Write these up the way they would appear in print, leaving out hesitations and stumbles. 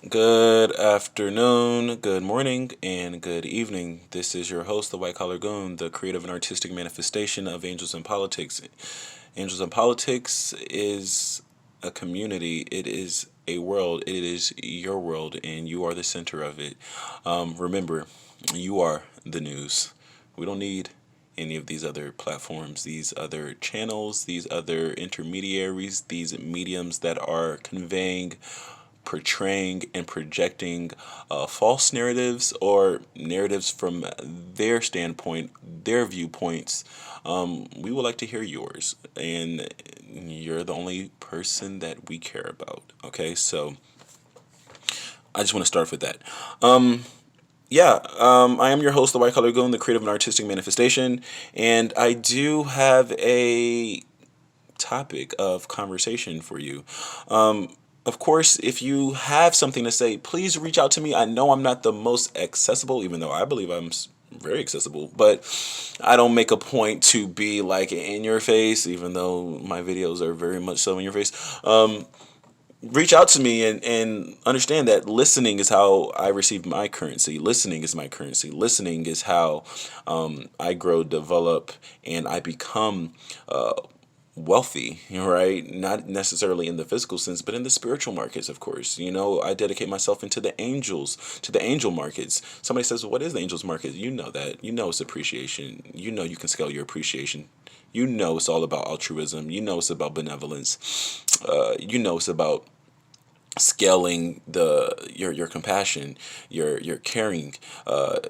Good afternoon, good morning, and good evening. This is your host, the White Collar Goon, the creative and artistic manifestation of Angels in Politics. Angels in Politics is a community, it is a world, it is your world, and you are the center of it. Remember, you are the news. We don't need any of these other platforms, these other channels, these other intermediaries, these mediums that are conveying, portraying and projecting false narratives or narratives from their standpoint, their viewpoints. We would like to hear yours, and you're the only person that we care about. Okay, so I just want to start with that. I am your host, the White Collar Goon, the creative and artistic manifestation, and I do have a topic of conversation for you. Of course, if you have something to say, please reach out to me. I know I'm not the most accessible, even though I believe I'm very accessible, but I don't make a point to be like in your face, even though my videos are very much so in your face. Reach out to me and understand that listening is how I receive my currency. Listening is my currency. Listening is how I grow, develop, and I become wealthy, right? Not necessarily in the physical sense, but in the spiritual markets, of course. I dedicate myself into the angels, to the angel markets. Somebody says, "What is the angels market?" You know that. You know it's appreciation. You know you can scale your appreciation. You know it's all about altruism. You know it's about benevolence. You know it's about scaling your compassion, your caring,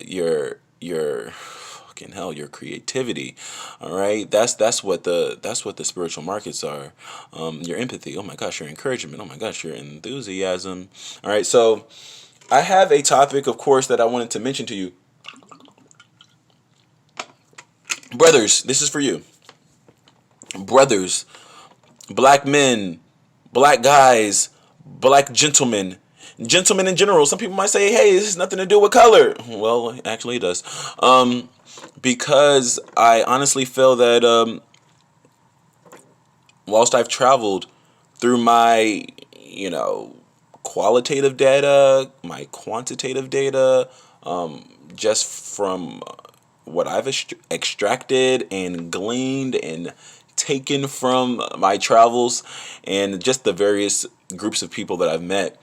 your fucking hell, your creativity. All right, that's what the spiritual markets are. Your empathy. Oh my gosh, your encouragement. Oh my gosh, your enthusiasm. All right, so I have a topic, of course, that I wanted to mention to you, brothers. This is for you, brothers, black men, black guys, black gentlemen, gentlemen in general. Some people might say, "Hey, this has nothing to do with color." Well, actually, it does, because I honestly feel that whilst I've traveled through my, you know, qualitative data, my quantitative data, just from what I've extracted and gleaned and taken from my travels and just the various groups of people that I've met,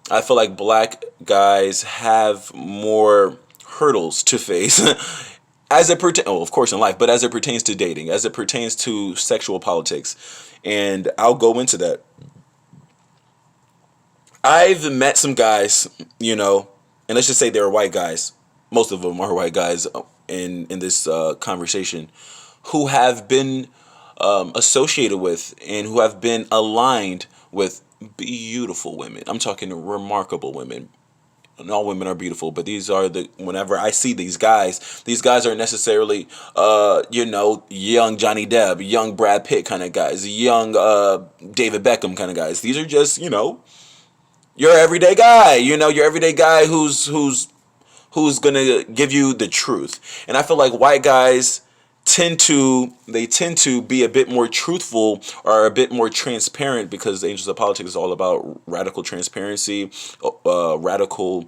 I feel like black guys have more hurdles to face as it pertains, oh, of course, in life, but as it pertains to dating, as it pertains to sexual politics. And I'll go into that. I've met some guys, and let's just say they're white guys. Most of them are white guys in this conversation who have been associated with and who have been aligned with beautiful women. I'm talking remarkable women. And all women are beautiful, but whenever I see these guys aren't necessarily young Johnny Depp, young Brad Pitt kind of guys, young David Beckham kind of guys. These are just, your everyday guy, your everyday guy who's gonna give you the truth. And I feel like white guys tend to be a bit more truthful or a bit more transparent, because the Angels of Politics is all about radical transparency, radical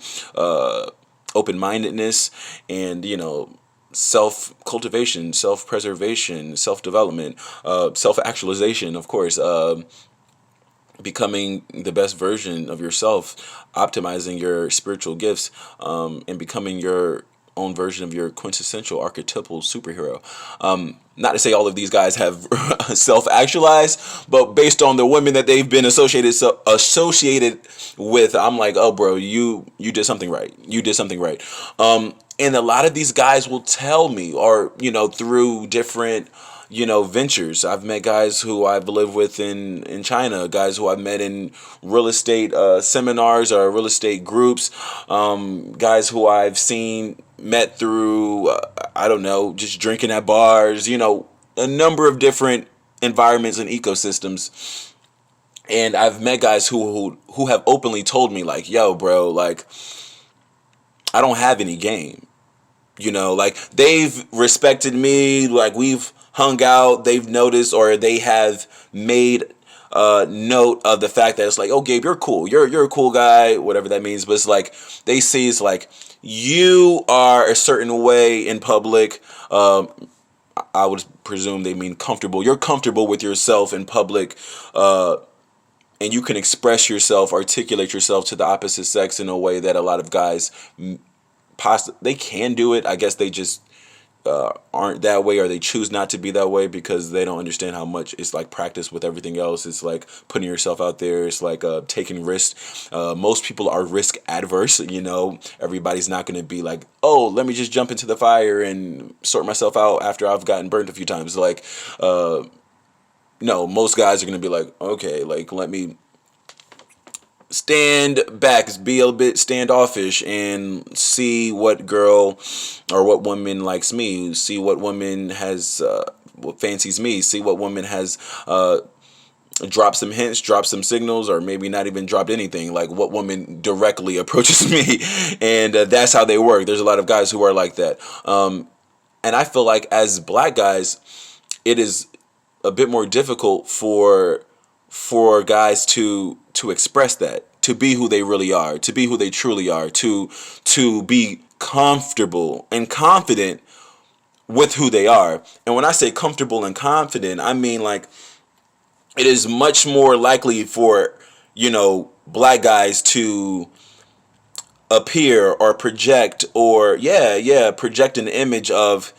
open-mindedness, and self cultivation, self preservation, self development, self actualization, of course. Becoming the best version of yourself, optimizing your spiritual gifts, and becoming your own version of your quintessential archetypal superhero. Not to say all of these guys have self-actualized, but based on the women that they've been associated with, I'm like, oh, bro, you did something right. You did something right. And a lot of these guys will tell me, or through different ventures. I've met guys who I've lived with in China, guys who I've met in real estate seminars or real estate groups, guys who I've met through, I don't know, just drinking at bars, a number of different environments and ecosystems. And I've met guys who have openly told me, like, yo, bro, like, I don't have any game. Like, they've respected me, like, we've hung out, they've noticed, or they have made note of the fact that it's like, oh, Gabe, you're cool. You're a cool guy, whatever that means. But it's like they see it's like you are a certain way in public. I would presume they mean comfortable. You're comfortable with yourself in public, and you can express yourself, articulate yourself to the opposite sex in a way that a lot of guys they can do it. I guess they just aren't that way, or they choose not to be that way because they don't understand how much it's like practice with everything else. It's like putting yourself out there. It's like taking risks. Most people are risk adverse. Everybody's not going to be like, oh, let me just jump into the fire and sort myself out after I've gotten burnt a few times. Like, no, most guys are going to be like, okay, like let me stand back, be a bit standoffish, and see what girl or what woman likes me, see what woman has what fancies me, see what woman has dropped some hints, dropped some signals, or maybe not even dropped anything, like what woman directly approaches me. And that's how they work. There's a lot of guys who are like that, and I feel like as black guys it is a bit more difficult for guys to express that, to be who they really are, to be who they truly are, to be comfortable and confident with who they are. And when I say comfortable and confident, I mean like it is much more likely for, black guys to appear or project or project an image of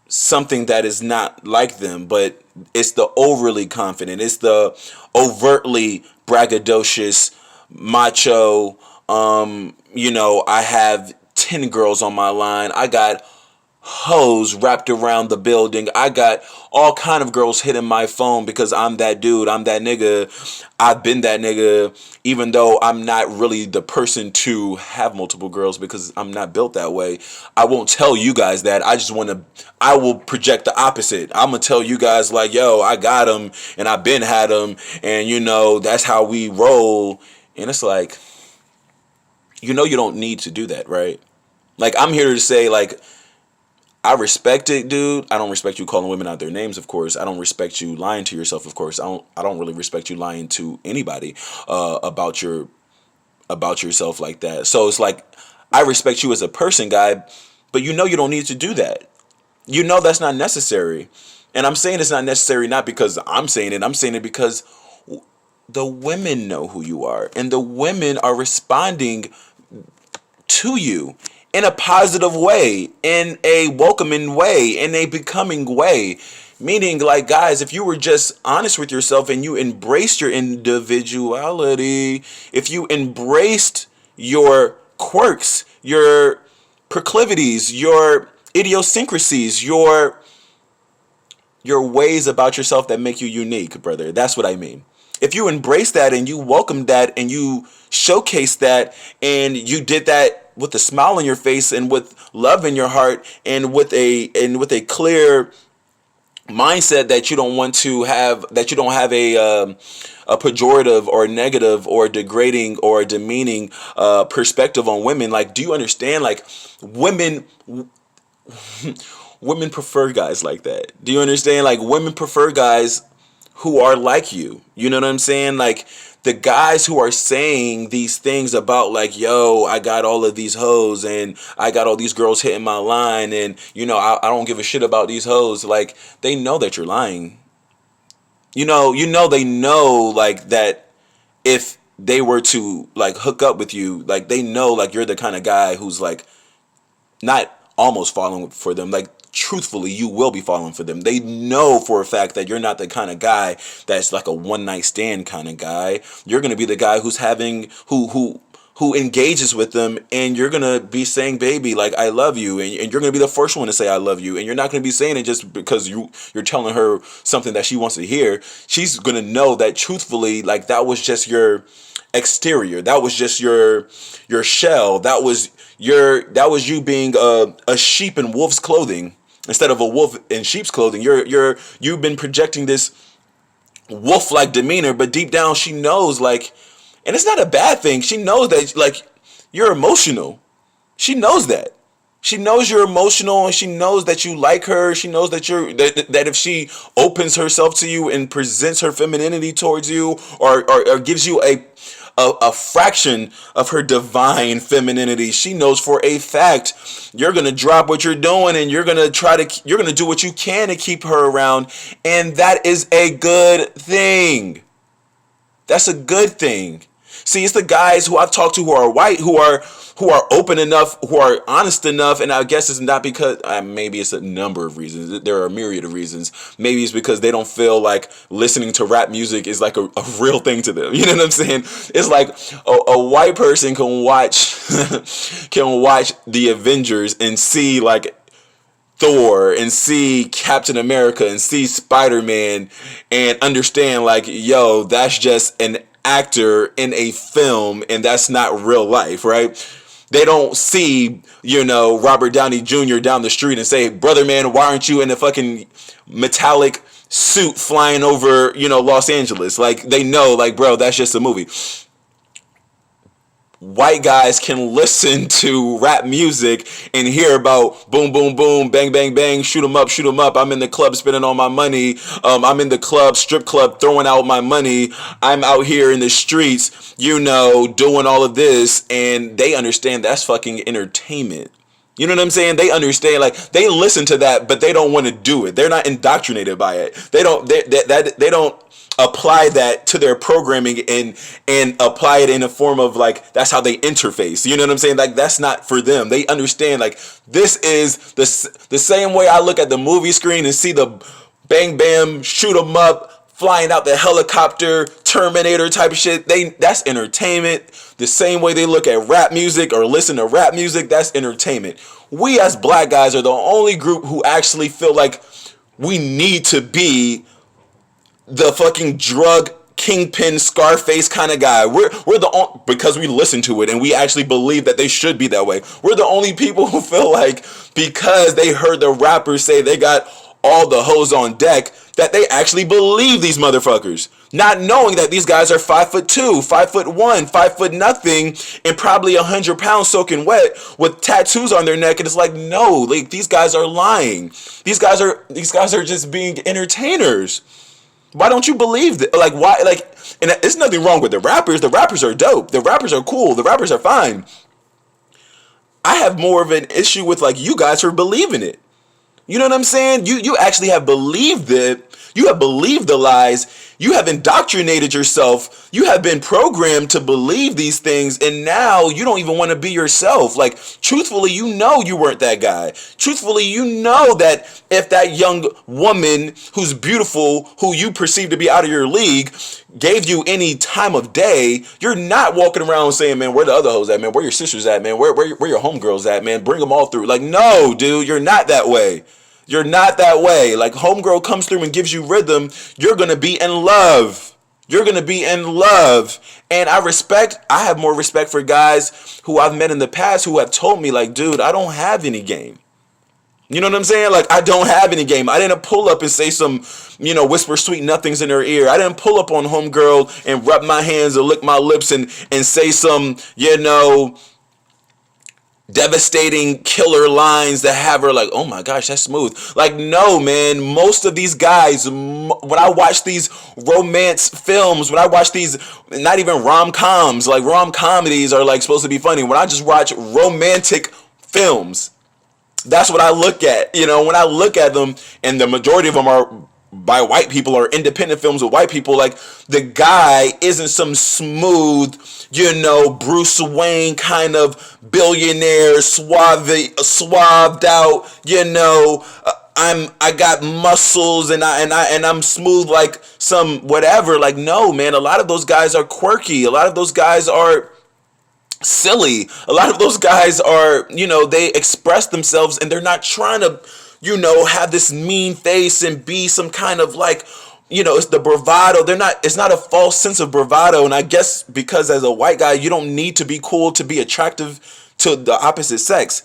something that is not like them, but it's the overly confident, it's the overtly braggadocious, macho. I have 10 girls on my line. I got hoes wrapped around the building. I got all kind of girls hitting my phone because I'm that dude. I'm that nigga. I've been that nigga, even though I'm not really the person to have multiple girls because I'm not built that way. I won't tell you guys that. I will project the opposite. I'm going to tell you guys like, yo, I got them and I've been had them. And that's how we roll. And it's like, you don't need to do that, right? Like, I'm here to say like, I respect it, dude. I don't respect you calling women out their names, of course. I don't respect you lying to yourself, of course. I don't really respect you lying to anybody about yourself like that. So it's like I respect you as a person, guy, but you don't need to do that. That's not necessary. And I'm saying it's not necessary not because I'm saying it. I'm saying it because the women know who you are, and the women are responding to you in a positive way, in a welcoming way, in a becoming way. Meaning, like, guys, if you were just honest with yourself and you embraced your individuality, if you embraced your quirks, your proclivities, your idiosyncrasies, your ways about yourself that make you unique, brother. That's what I mean. If you embrace that and you welcome that and you showcase that and you did that with a smile on your face and with love in your heart and with a clear mindset that you don't have a pejorative or negative or degrading or demeaning perspective on women. Like, do you understand? Like, women prefer guys like that. Do you understand? Like, women prefer guys who are like you. You know what I'm saying? Like, the guys who are saying these things about like, yo, I got all of these hoes and I got all these girls hitting my line and I don't give a shit about these hoes. Like, they know that you're lying. They know like that if they were to like hook up with you, like they know like you're the kind of guy who's like not almost falling for them. Like, truthfully, you will be falling for them. They know for a fact that you're not the kind of guy that's like a one night stand kind of guy. You're gonna be the guy who's having who engages with them, and you're gonna be saying, baby, like, I love you, and you're gonna be the first one to say I love you, and you're not gonna be saying it just because you're telling her something that she wants to hear. She's gonna know that truthfully, like, that was just your exterior, that was just your shell, that was you being a sheep in wolf's clothing instead of a wolf in sheep's clothing. You've been projecting this wolf-like demeanor, but deep down she knows, like, and it's not a bad thing. She knows that, like, you're emotional. She knows that. She knows you're emotional, and she knows that you like her. She knows that that if she opens herself to you and presents her femininity towards you, or gives you a fraction of her divine femininity, she knows for a fact you're gonna drop what you're doing, and you're gonna do what you can to keep her around, and that is a good thing. That's a good thing. See, it's the guys who I've talked to who are white, who are open enough, who are honest enough, and I guess it's not because maybe it's a number of reasons. There are a myriad of reasons. Maybe it's because they don't feel like listening to rap music is like a real thing to them. You know what I'm saying? It's like a white person can watch can watch the Avengers and see like Thor and see Captain America and see Spider-Man and understand like, yo, that's just an actor in a film and that's not real life, right? They don't see, Robert Downey Jr. down the street and say, brother man, why aren't you in a fucking metallic suit flying over, Los Angeles? Like, they know, like, bro, that's just a movie. White guys can listen to rap music and hear about boom, boom, boom, bang, bang, bang, shoot 'em up, shoot 'em up. I'm in the club spending all my money. I'm in the club, strip club, throwing out my money. I'm out here in the streets, doing all of this. And they understand that's fucking entertainment. You know what I'm saying? They understand, like, they listen to that, but they don't want to do it. They're not indoctrinated by it. They don't apply that to their programming and apply it in a form of like that's how they interface. You know what I'm saying? Like, that's not for them. They understand like this is the same way I look at the movie screen and see the bang bam shoot 'em up flying out the helicopter Terminator type of shit. That's entertainment. The same way they look at rap music or listen to rap music, that's entertainment. We as black guys are the only group who actually feel like we need to be the fucking drug kingpin Scarface kind of guy. We're the only, because we listen to it and we actually believe that they should be that way. We're the only people who feel like because they heard the rappers say they got all the hoes on deck that they actually believe these motherfuckers, not knowing that these guys are 5'2", 5'1", 5' nothing, and probably 100 pounds soaking wet with tattoos on their neck. And it's like, no, like these guys are lying. These guys are just being entertainers. Why don't you believe that? Like, why? Like, and there's nothing wrong with the rappers. The rappers are dope. The rappers are cool. The rappers are fine. I have more of an issue with like you guys for believing it. You know what I'm saying? You actually have believed it. You have believed the lies. You have indoctrinated yourself. You have been programmed to believe these things, and now you don't even want to be yourself. Like, truthfully, you know you weren't that guy. Truthfully, you know that if that young woman who's beautiful, who you perceive to be out of your league, gave you any time of day, you're not walking around saying, man, where the other hoes at, man? Where your sisters at, man? Where your homegirls at, man? Bring them all through. Like, no, dude, you're not that way. You're not that way. Like, homegirl comes through and gives you rhythm, you're going to be in love. You're going to be in love. And I have more respect for guys who I've met in the past who have told me, like, dude, I don't have any game. You know what I'm saying? Like, I don't have any game. I didn't pull up and say some, whisper sweet nothings in her ear. I didn't pull up on homegirl and rub my hands or lick my lips and say some, devastating killer lines that have her like, oh my gosh, that's smooth. Like, no, man. Most of these guys, when I watch these romance films, when I watch these, not even rom-coms, like rom-comedies are like supposed to be funny. When I just watch romantic films, that's what I look at. When I look at them, and the majority of them are by white people or independent films with white people, like, the guy isn't some smooth, Bruce Wayne kind of billionaire, suaved out, I got muscles and I'm smooth like some whatever. Like, no, man, a lot of those guys are quirky. A lot of those guys are silly. A lot of those guys are, they express themselves and they're not trying to, have this mean face and be some kind of like, it's the bravado. It's not a false sense of bravado. And I guess because as a white guy, you don't need to be cool to be attractive to the opposite sex.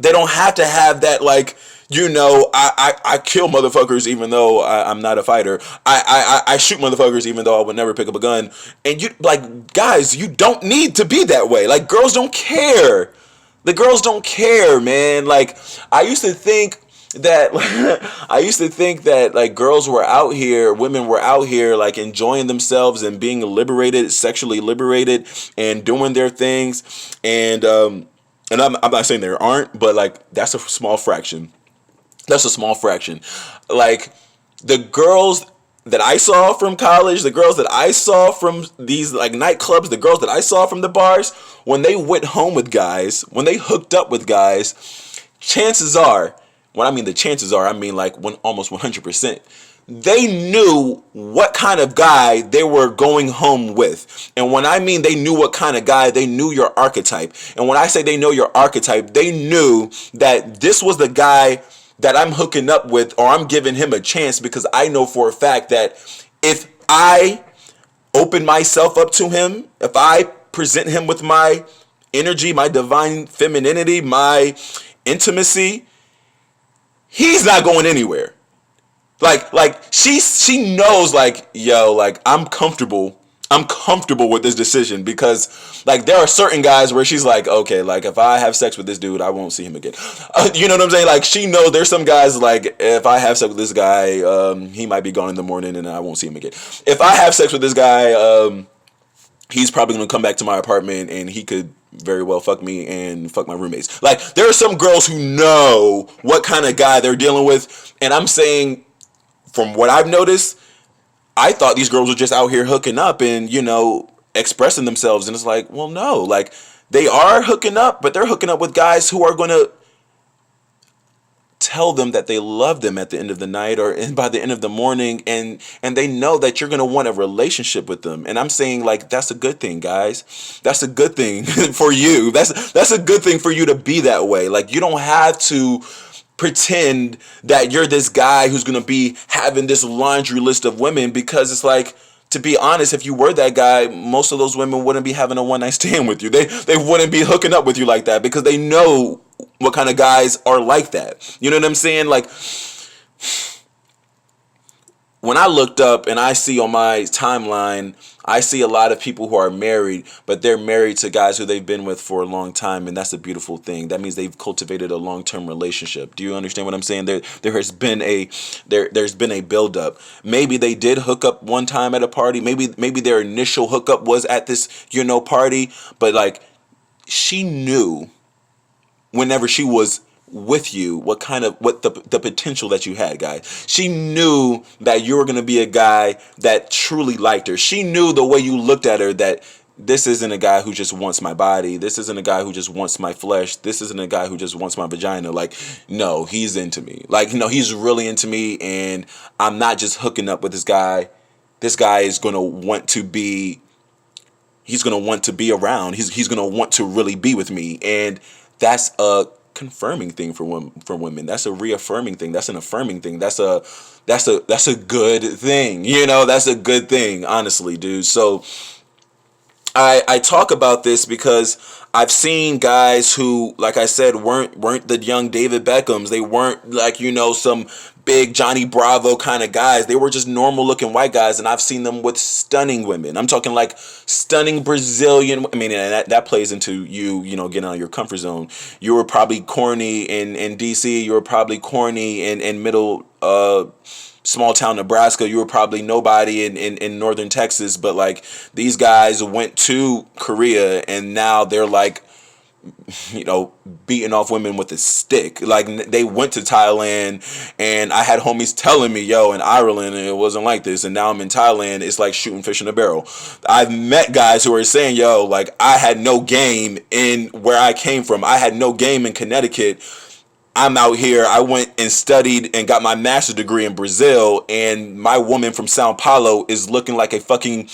They don't have to have that, like, I kill motherfuckers even though I'm not a fighter. I shoot motherfuckers even though I would never pick up a gun. And you, like, guys, you don't need to be that way. Like, girls don't care. The girls don't care, man. Like, I used to think that like girls were out here, women were out here like enjoying themselves and being liberated, sexually liberated, and doing their things. And I'm not saying there aren't, but like that's a small fraction. That's a small fraction. Like, the girls that I saw from college, the girls that I saw from these like nightclubs, the girls that I saw from the bars, when they went home with guys, when they hooked up with guys, chances are, when I mean the chances are, I mean like when almost 100%, they knew what kind of guy they were going home with. And when I mean they knew what kind of guy, they knew your archetype. And when I say they know your archetype, they knew that this was the guy that I'm hooking up with, or I'm giving him a chance, because I know for a fact that if I open myself up to him, if I present him with my energy, my divine femininity, my intimacy, he's not going anywhere. Like she knows, like, yo, like I'm comfortable with this decision, because like there are certain guys where she's like, okay, like if I have sex with this dude, I won't see him again. You know what I'm saying? Like, she knows there's some guys like, if I have sex with this guy, he might be gone in the morning and I won't see him again. If I have sex with this guy, he's probably gonna come back to my apartment and he could very well fuck me and fuck my roommates. Like, there are some girls who know what kind of guy they're dealing with, and I'm saying, from what I've noticed, I thought these girls were just out here hooking up and, expressing themselves. And it's like, well, no, like, they are hooking up, but they're hooking up with guys who are going to tell them that they love them at the end of the night or by the end of the morning. And they know that you're going to want a relationship with them. And I'm saying, like, that's a good thing, guys. That's a good thing for you. That's a good thing for you to be that way. Like, you don't have to pretend that you're this guy who's going to be having this laundry list of women, because it's like, to be honest, if you were that guy, most of those women wouldn't be having a one night stand with you. They wouldn't be hooking up with you like that, because they know what kind of guys are like that. You know what I'm saying? Like, when I looked up and I see on my timeline, I see a lot of people who are married, but they're married to guys who they've been with for a long time, and that's a beautiful thing. That means they've cultivated a long-term relationship. Do you understand what I'm saying? There's been a build-up. Maybe they did hook up one time at a party. Maybe their initial hookup was at this, party, but like, she knew whenever she was with you what the potential that you had, guys. She knew that you were going to be a guy that truly liked her. She knew the way you looked at her, that this isn't a guy who just wants my body. This isn't a guy who just wants my flesh. This isn't a guy who just wants my vagina. Like, no, he's into me. Like, no, he's really into me, and I'm not just hooking up with this guy. This guy is going to want to be around. He's going to want to really be with me. And that's a confirming thing for women. That's a reaffirming thing. That's an affirming thing. That's a good thing. That's a good thing, honestly, dude. So I talk about this because I've seen guys who, like I said, weren't the young David Beckhams. They weren't like, some big Johnny Bravo kind of guys. They were just normal looking white guys, and I've seen them with stunning women. I'm talking like stunning Brazilian. I mean, and that plays into you, getting out of your comfort zone. You were probably corny in DC. You were probably corny in middle small town Nebraska. You were probably nobody in northern Texas. But like, these guys went to Korea, and now they're like, beating off women with a stick. Like, they went to Thailand, and I had homies telling me, yo, in Ireland it wasn't like this, and now I'm in Thailand, it's like shooting fish in a barrel. I've met guys who are saying, yo, like, I had no game in where I came from. I had no game in Connecticut. I'm out here. I went and studied and got my master's degree in Brazil, and my woman from Sao Paulo is looking like a fucking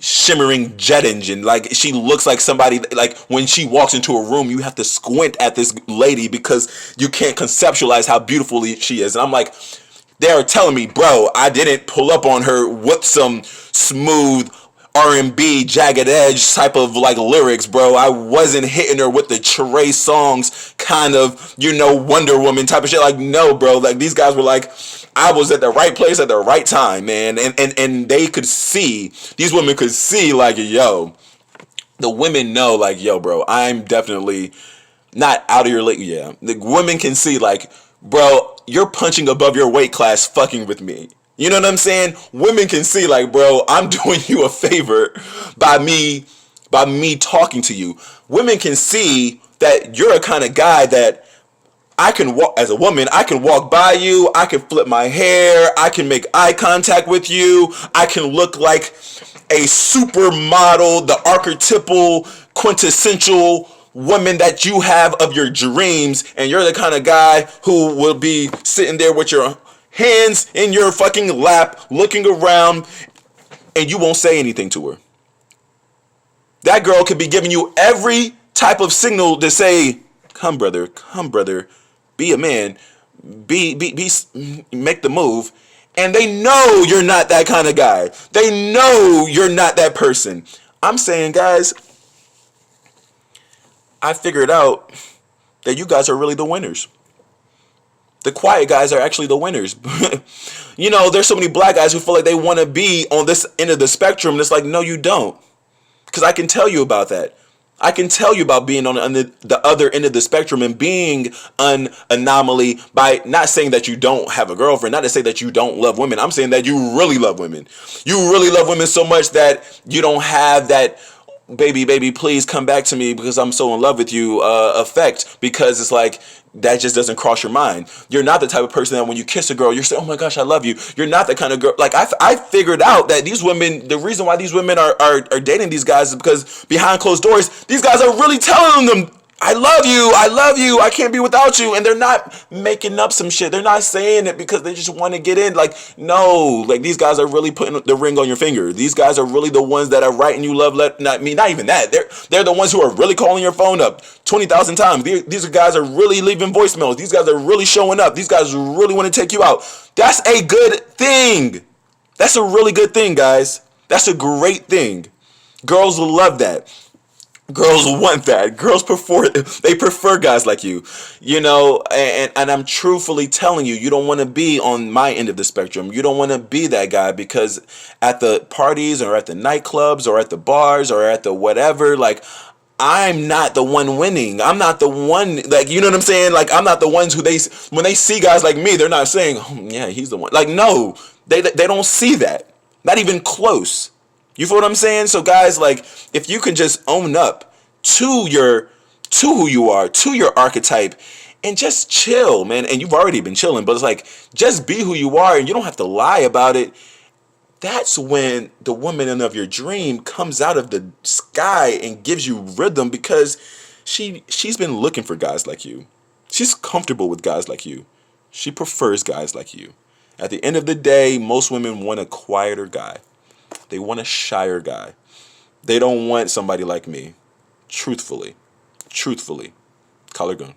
shimmering jet engine. Like, she looks like somebody, like, when she walks into a room, you have to squint at this lady because you can't conceptualize how beautiful she is. And I'm like, they're telling me, bro, I didn't pull up on her with some smooth R&B jagged edge type of like lyrics, bro. I wasn't hitting her with the Trey Songz kind of, Wonder Woman type of shit. Like, no, bro. Like, these guys were like, I was at the right place at the right time, man. And they could see, these women could see, like, yo, the women know, like, yo, bro, I'm definitely Not out of your league. Yeah, the women can see like, bro, you're punching above your weight class, fucking with me. You know what I'm saying? Women can see like, bro, I'm doing you a favor by me talking to you. Women can see that you're a kind of guy that I can walk as a woman. I can walk by you. I can flip my hair. I can make eye contact with you. I can look like a supermodel, the archetypal, quintessential woman that you have of your dreams, and you're the kind of guy who will be sitting there with your hands in your fucking lap, looking around, and you won't say anything to her. That girl could be giving you every type of signal to say, come brother, be a man, be make the move. And they know you're not that kind of guy. They know you're not that person. I'm saying, guys, I figured out that you guys are really the winners. The quiet guys are actually the winners. You know, there's so many black guys who feel like they want to be on this end of the spectrum. And it's like, no, you don't. Because I can tell you about that. I can tell you about being on the other end of the spectrum and being an anomaly by not saying that you don't have a girlfriend, not to say that you don't love women. I'm saying that you really love women. You really love women so much that you don't have that baby, please come back to me because I'm so in love with you effect, because it's like that just doesn't cross your mind. You're not the type of person that when you kiss a girl, you're saying, oh my gosh, I love you. You're not the kind of girl. Like I figured out that these women, the reason why these women are dating these guys is because behind closed doors, these guys are really telling them, I love you, I can't be without you. And they're not making up some shit. They're not saying it because they just want to get in. Like, no, like these guys are really putting the ring on your finger. These guys are really the ones that are writing you love letter. Not even that. They're the ones who are really calling your phone up 20,000 times. These guys are really leaving voicemails. These guys are really showing up. These guys really want to take you out. That's a good thing. That's a really good thing, guys. That's a great thing. Girls will love that. Girls want that. Girls prefer guys like you. You know, and I'm truthfully telling you, you don't want to be on my end of the spectrum. You don't want to be that guy, because at the parties or at the nightclubs or at the bars or at the whatever, like, I'm not the one winning. I'm not the one, like, you know what I'm saying? Like, I'm not the ones who when they see guys like me, they're not saying, oh, yeah, he's the one. Like, no, they don't see that. Not even close. You feel what I'm saying? So guys, like, if you can just own up to who you are, to your archetype, and just chill, man. And you've already been chilling, but it's like, just be who you are and you don't have to lie about it. That's when the woman of your dream comes out of the sky and gives you rhythm, because she's been looking for guys like you. She's comfortable with guys like you. She prefers guys like you. At the end of the day, most women want a quieter guy. They want a shyer guy. They don't want somebody like me. Truthfully. Color Goon.